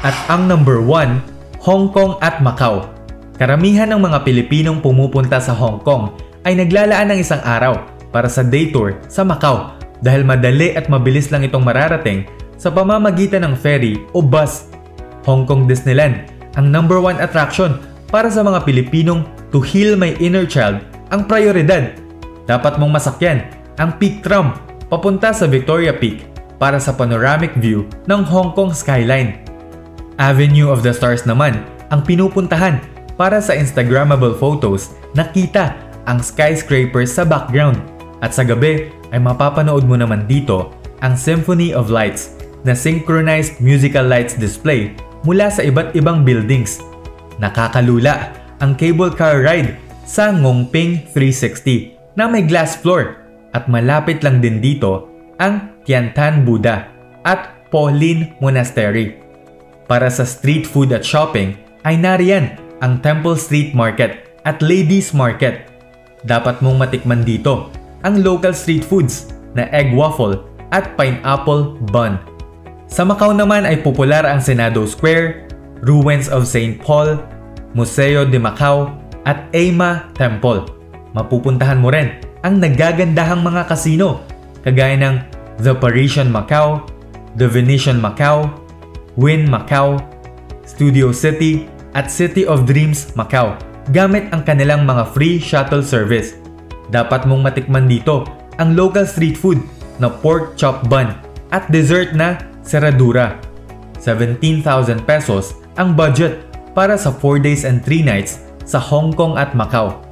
At ang number 1, Hong Kong at Macau. Karamihan ng mga Pilipinong pumupunta sa Hong Kong ay naglalaan ng isang araw para sa day tour sa Macau dahil madali at mabilis lang itong mararating sa pamamagitan ng ferry o bus. Hong Kong Disneyland ang number 1 attraction para sa mga Pilipinong to heal my inner child ang prioridad. Dapat mong masakyan ang Peak Tram papunta sa Victoria Peak para sa panoramic view ng Hong Kong skyline. Avenue of the Stars naman ang pinupuntahan para sa Instagrammable photos na kita ang skyscrapers sa background. At sa gabi ay mapapanood mo naman dito ang Symphony of Lights na synchronized musical lights display mula sa iba't ibang buildings. Nakakalula ang cable car ride sa Ngongping 360 na may glass floor at malapit lang din dito ang Tiantan Buddha at Po Lin Monastery. Para sa street food at shopping ay nariyan ang Temple Street Market at Ladies Market. Dapat mong matikman dito ang local street foods na egg waffle at pineapple bun. Sa Macau naman ay popular ang Senado Square, Ruins of St. Paul, Museo de Macau at Ama Temple. Mapupuntahan mo rin ang nagagandahang mga casino kagaya ng The Parisian Macau, The Venetian Macau, Wynn Macau, Studio City at City of Dreams Macau gamit ang kanilang mga free shuttle service. Dapat mong matikman dito ang local street food na pork chop bun at dessert na serradura. 17,000 pesos ang budget para sa 4 days and 3 nights sa Hong Kong at Macau.